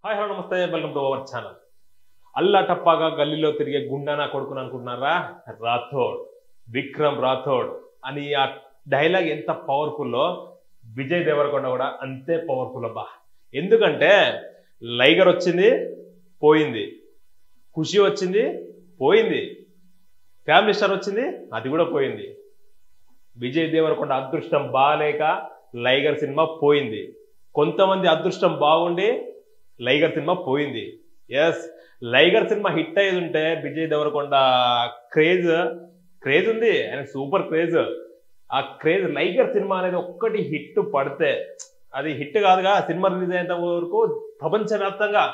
Hi hello నమస్తే welcome to our channel. అల్లా టప్పాగా గల్లీలో తిరిగే గుండానా కొడుకుని అనుకుంటున్నారా? రాథోడ్, విక్రమ్ రాథోడ్ అని ఆ డైలాగ్ ఎంత పవర్ఫుల్లో విజయ్ దేవరకొండ కూడా అంతే పవర్ఫుల్ అబ్బా. ఎందుకంటే లైగర్ వచ్చింది పోయింది, ఖుషి వచ్చింది పోయింది, ఫ్యామిలీ స్టార్ వచ్చింది అది కూడా పోయింది. విజయ్ దేవరకొండ అదృష్టం బాగాలేక లైగర్ సినిమా పోయింది, కొంతమంది అదృష్టం బాగుండి లైగర్ సినిమా పోయింది. ఎస్, లైగర్ సినిమా హిట్ అయ్యేది ఉంటే విజయ్ దేవరకొండ క్రేజ్ ఉంది, ఆయన సూపర్ క్రేజ్. ఆ క్రేజ్ లైగర్ సినిమా అనేది ఒక్కటి హిట్ పడితే అది హిట్ కాదుగా. సినిమా రిలీజ్ అయ్యేంత వరకు ప్రపంచవ్యాప్తంగా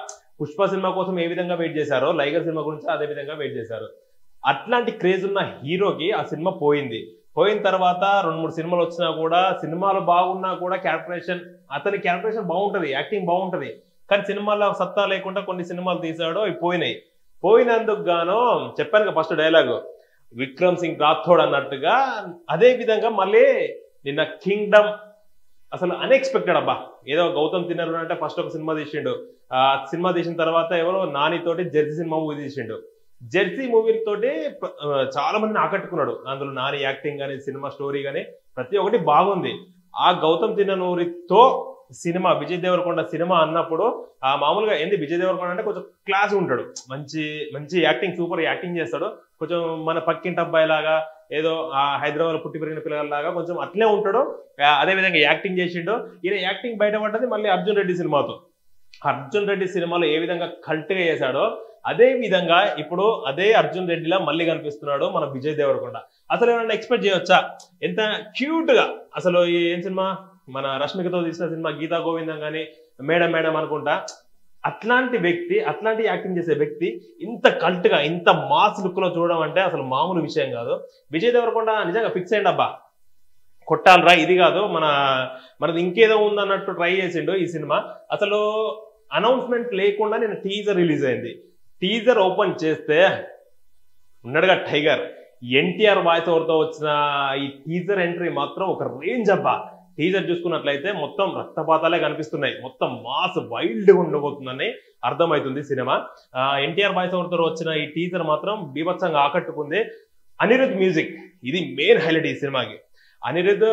పుష్ప సినిమా కోసం ఏ విధంగా వెయిట్ చేశారో లైగర్ సినిమా గురించి అదే విధంగా వెయిట్ చేశారు. అట్లాంటి క్రేజ్ ఉన్న హీరోకి ఆ సినిమా పోయింది. పోయిన తర్వాత 2-3 సినిమాలు వచ్చినా కూడా, సినిమాలు బాగున్నా కూడా అతని క్యారెక్టరేషన్ బాగుంటది, యాక్టింగ్ బాగుంటది, కానీ సినిమాలో సత్తా లేకుండా కొన్ని సినిమాలు తీసాడో అవి పోయినాయి. పోయినందుకు గాను చెప్పాను ఫస్ట్ డైలాగు విక్రమ్ సింగ్ రాథోడ్ అన్నట్టుగా అదే విధంగా మళ్ళీ నిన్న కింగ్డమ్ అసలు అన్ఎక్స్పెక్టెడ్ అబ్బా. ఏదో గౌతమ్ తిన్నరు అంటే ఫస్ట్ ఒక సినిమా తీసిండు, ఆ సినిమా తీసిన తర్వాత ఎవరో నానితోటి జెర్సీ సినిమా మూవీ తీసిండు. జెర్సీ మూవీ తోటి చాలా మందిని ఆకట్టుకున్నాడు. అందులో నాని యాక్టింగ్ కానీ సినిమా స్టోరీ కానీ ప్రతి ఒక్కటి బాగుంది. ఆ గౌతమ్ తిన్ననూరితో సినిమా విజయ్ దేవరకొండ సినిమా అన్నప్పుడు ఆ మామూలుగా ఏంది విజయ్ దేవరకొండ అంటే కొంచెం క్లాస్ ఉంటాడు, మంచి మంచి యాక్టింగ్, సూపర్ యాక్టింగ్ చేస్తాడు. కొంచెం మన పక్కింటి అబ్బాయి లాగా, ఏదో ఆ హైదరాబాద్ లో పుట్టి పెరిగిన పిల్లలాగా కొంచెం అట్లే ఉంటాడు. అదే విధంగా యాక్టింగ్ చేసిండు. ఈయన యాక్టింగ్ బయటపడ్డది మళ్ళీ అర్జున్ రెడ్డి సినిమాతో. అర్జున్ రెడ్డి సినిమాలో ఏ విధంగా కల్ట్గా చేశాడో అదే విధంగా ఇప్పుడు అదే అర్జున్ రెడ్డిలా మళ్ళీ కనిపిస్తున్నాడు మన విజయ్ దేవరకొండ. అసలు ఏమైనా ఎక్స్పెక్ట్ చేయవచ్చా? ఎంత క్యూట్ గా అసలు ఏం సినిమా, మన రష్మికతో తీసిన సినిమా గీతా గోవిందం కానీ మేడం మేడం అనుకుంటా, అట్లాంటి వ్యక్తి, అట్లాంటి యాక్టింగ్ చేసే వ్యక్తి ఇంత కల్ట్ గా ఇంత మాస్ లుక్ లో చూడడం అంటే అసలు మామూలు విషయం కాదు. విజయ్ దేవరకొండ నిజంగా ఫిక్స్ అయ్యండి అబ్బా, కొట్టాలరా ఇది కాదు మనది ఇంకేదో ఉందన్నట్టు ట్రై చేసిండు ఈ సినిమా. అసలు అనౌన్స్మెంట్ లేకుండా నేను టీజర్ రిలీజ్ అయింది. టీజర్ ఓపెన్ చేస్తే ఉన్నాడుగా టైగర్, ఎన్టీఆర్ వాయిస్ ఓవర్తో వచ్చిన ఈ టీజర్ ఎంట్రీ మాత్రం ఒక రేంజ్ అబ్బా. టీజర్ చూసుకున్నట్లయితే మొత్తం రక్తపాతాలే కనిపిస్తున్నాయి, మొత్తం మాస్ వైల్డ్గా ఉండబోతుందని అర్థమవుతుంది సినిమా. ఎన్టీఆర్ వాయిస్ ఓవర్తో వచ్చిన ఈ టీజర్ మాత్రం బీభత్సంగా ఆకట్టుకుంది. అనిరుద్ మ్యూజిక్ ఇది మెయిన్ హైలైట్ ఈ సినిమాకి. అనిరుద్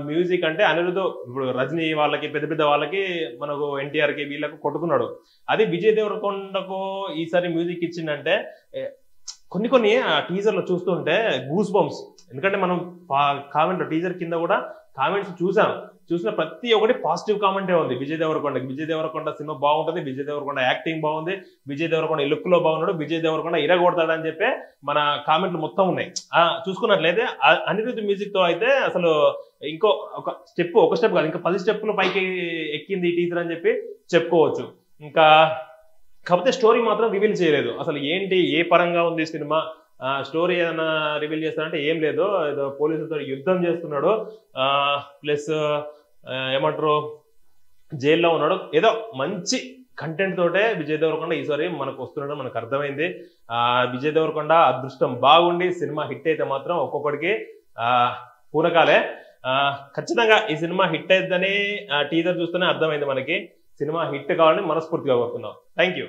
మ్యూజిక్ అంటే అనిరుద్ ఇప్పుడు రజనీ వాళ్ళకి, పెద్ద పెద్ద వాళ్ళకి, మనకు ఎన్టీఆర్కి వీళ్ళకు కొట్టుకున్నాడు. అది విజయ్ దేవరకొండకు ఈసారి మ్యూజిక్ ఇచ్చిందంటే కొన్ని టీజర్లో చూస్తుంటే గూస్ బంప్స్. ఎందుకంటే మనం కామెంట్ టీజర్ కింద కూడా కామెంట్స్ చూసిన ప్రతి ఒక్కటి పాజిటివ్ కామెంటే ఉంది విజయ్ దేవరకొండకి. విజయ్ దేవరకొండ సినిమా బాగుంటుంది, విజయ్ దేవరకొండ యాక్టింగ్ బాగుంది, విజయ్ దేవరకొండ ఈ లుక్ లో బాగున్నాడు, విజయ్ దేవరకొండ ఇరగొడతాడని చెప్పి మన కామెంట్లు మొత్తం ఉన్నాయి. చూసుకున్నట్లయితే అనిరుద్ధ్ మ్యూజిక్ తో అయితే అసలు ఇంకో ఒక స్టెప్ కాదు, ఇంకా 10 స్టెప్పులు పైకి ఎక్కింది ఈ టీజర్ అని చెప్పి చెప్పుకోవచ్చు. ఇంకా కాకపోతే స్టోరీ మాత్రం రివీల్ చేయలేదు. అసలు ఏంటి, ఏ పరంగా ఉంది సినిమా, స్టోరీ ఏదైనా రివీల్ చేస్తారంటే ఏం లేదు, ఏదో పోలీసులతో యుద్ధం చేస్తున్నాడు, ప్లస్ ఏమంటారు జైల్లో ఉన్నాడు, ఏదో మంచి కంటెంట్ తోటే విజయ్ దేవరకొండ ఈసారి మనకు వస్తున్నాడు మనకు అర్థమైంది. విజయ్ దేవరకొండ అదృష్టం బాగుండి సినిమా హిట్ అయితే మాత్రం ఒక్కొక్కడికి పూనకాలే. ఖచ్చితంగా ఈ సినిమా హిట్ అయిద్దని టీజర్ చూస్తేనే అర్థమైంది మనకి. సినిమా హిట్ కావాలని మనస్ఫూర్తిగా కోరుతున్నాం. Thank you.